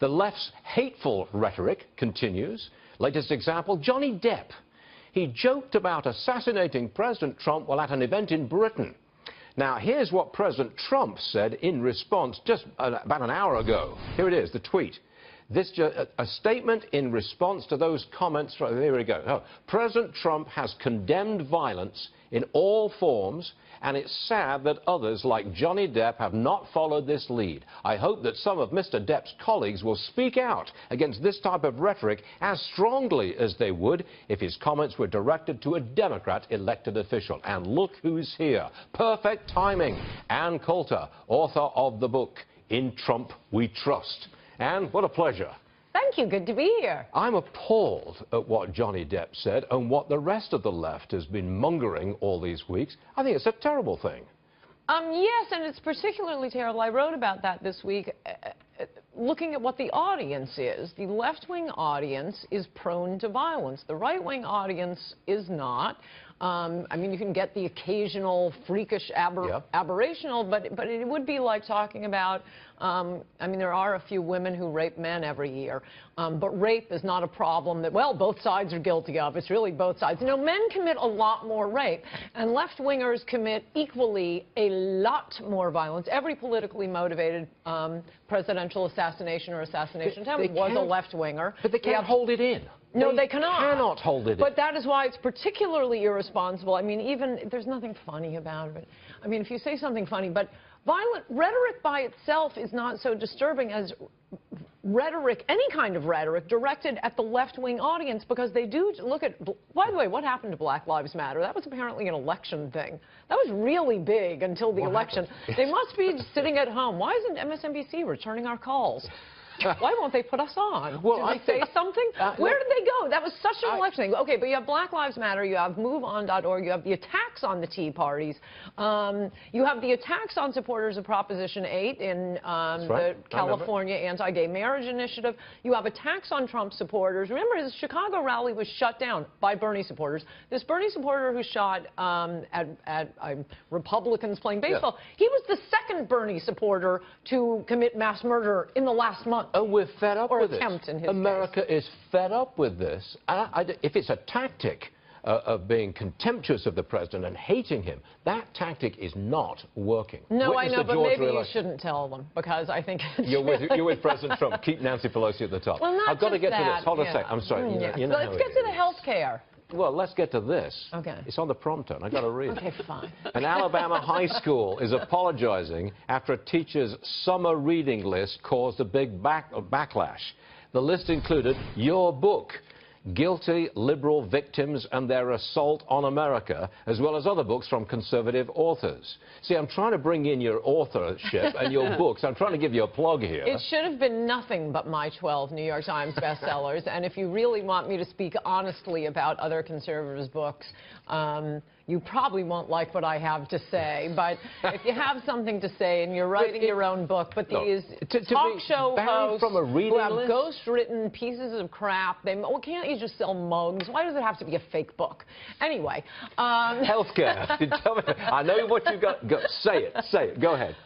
The left's hateful rhetoric continues. Latest example, Johnny Depp. He joked about assassinating President Trump while at an event in Britain. Now, here's what President Trump said in response just about an hour ago. Here it is, the tweet. A statement in response to those comments. Here we go. Oh, President Trump has condemned violence in all forms, and it's sad that others like Johnny Depp have not followed this lead. I hope that some of Mr. Depp's colleagues will speak out against this type of rhetoric as strongly as they would if his comments were directed to a Democrat elected official. And look who's here. Perfect timing. Ann Coulter, author of the book, In Trump We Trust. Ann, what a pleasure. Thank you. Good to be here. I'm appalled at what Johnny Depp said and what the rest of the left has been mongering all these weeks. I think it's a terrible thing. Yes, and it's particularly terrible. I wrote about that this week, looking at what the audience is. The left-wing audience is prone to violence. The right-wing audience is not. I mean, you can get the occasional freakish aberrational, but it would be like talking about, I mean, there are a few women who rape men every year, but rape is not a problem that, well, both sides are guilty of. It's really both sides. You know, men commit a lot more rape, and left-wingers commit equally a lot more violence. Every politically motivated presidential assassination or assassination attempt was a left-winger. But they can't hold it in. No, they cannot. Cannot hold it in. But that is why it's particularly irresponsible. I mean, even there's nothing funny about it. I mean, if you say something funny, but violent rhetoric by itself is not so disturbing as rhetoric, any kind of rhetoric, directed at the left-wing audience, because they do look at, by the way, what happened to Black Lives Matter? That was apparently an election thing. That was really big until the election. They must be sitting at home. Why isn't MSNBC returning our calls? Why won't they put us on? Well, did they say something? Where did they go? That was such an election thing. Okay, but you have Black Lives Matter, you have MoveOn.org, you have the attacks on the Tea Parties, you have the attacks on supporters of Proposition 8 in the California Anti-Gay Marriage Initiative. You have attacks on Trump supporters. Remember, his Chicago rally was shut down by Bernie supporters. This Bernie supporter who shot at Republicans playing baseball, he was the second Bernie supporter to commit mass murder in the last month. And we're fed up with it. America is fed up with this. If it's a tactic of being contemptuous of the president and hating him, that tactic is not working. No, I know, but maybe you shouldn't tell them, because I think it's you're with President Trump. Keep Nancy Pelosi at the top. Well, I've got to get to this. Hold on a second. I'm sorry. You know let's get to the health care. Well, let's get to this. Okay. It's on the prompter, and I've got to read it. Okay, fine. An Alabama high school is apologizing after a teacher's summer reading list caused a big backlash. The list included your book, Guilty Liberal Victims and Their Assault on America, as well as other books from conservative authors. See, I'm trying to bring in your authorship and your books. I'm trying to give you a plug here. It should have been nothing but my 12 New York Times bestsellers. And if you really want me to speak honestly about other conservatives' books, you probably won't like what I have to say. But if you have something to say and you're writing your own book, but these talk show hosts from a reading who have list? ghost-written pieces of crap, well, can't you just sell mugs? Why does it have to be a fake book? Anyway. Healthcare. Tell me, I know what you got. Go, say it. Go ahead.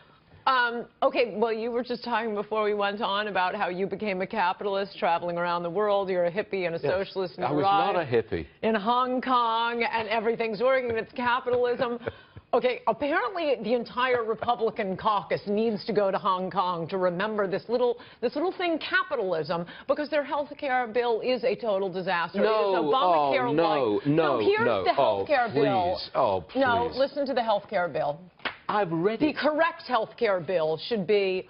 Okay, well, you were just talking before we went on about how you became a capitalist traveling around the world. You're a hippie and a socialist. And I was not a hippie. In Hong Kong, and everything's working, and it's capitalism. Okay, apparently the entire Republican caucus needs to go to Hong Kong to remember this little thing, capitalism, because their health care bill is a total disaster. No, here's the health care bill. Oh, please. No, listen to the health care bill. I've read it. The correct health care bill should be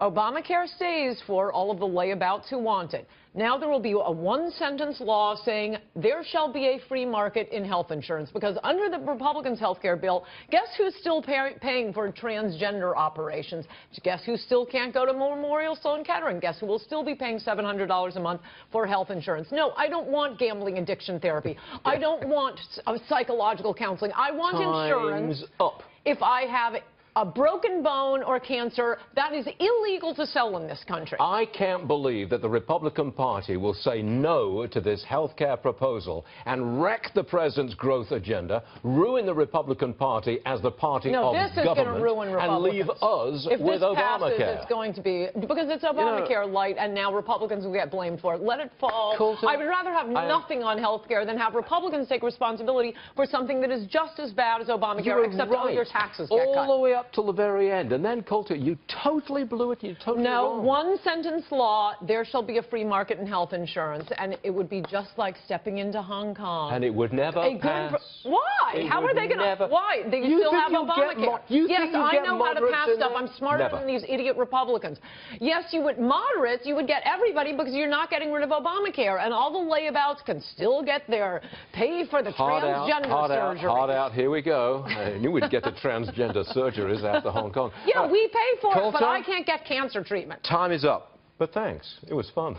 Obamacare stays for all of the layabouts who want it. Now there will be a one-sentence law saying there shall be a free market in health insurance, because under the Republicans' health care bill, guess who's still paying for transgender operations? Guess who still can't go to Memorial Sloan Kettering? Guess who will still be paying $700 a month for health insurance? No, I don't want gambling addiction therapy. I don't want psychological counseling. I want insurance. Time's up. If I have a broken bone or cancer, that is illegal to sell in this country. I can't believe that the Republican Party will say no to this health care proposal and wreck the president's growth agenda, ruin the Republican Party as the party of this is going to ruin government, and Republicans. leave us If with this Obamacare. passes, it's going to be, because it's Obamacare light, and now Republicans will get blamed for it. Let it fall. Coulter, I would rather have nothing on health care than have Republicans take responsibility for something that is just as bad as Obamacare, except all your taxes get cut. All the way up till the very end. And then, Coulter, you totally blew it. You totally No, wrong. one-sentence law, there shall be a free market in health insurance, and it would be just like stepping into Hong Kong. And it would never pass. Why? How are they going to? Why? They You still think have you'll get Obamacare. yes, I know how to pass stuff. I'm smarter Never. than these idiot Republicans. Yes, you would moderates. You would get everybody because you're not getting rid of Obamacare, and all the layabouts can still get their pay for the transgender surgery. Hard out. Here we go. I knew we'd get to transgender surgeries after Hong Kong. Yeah, we pay for it, but Coulter? I can't get cancer treatment. Time is up. But thanks. It was fun.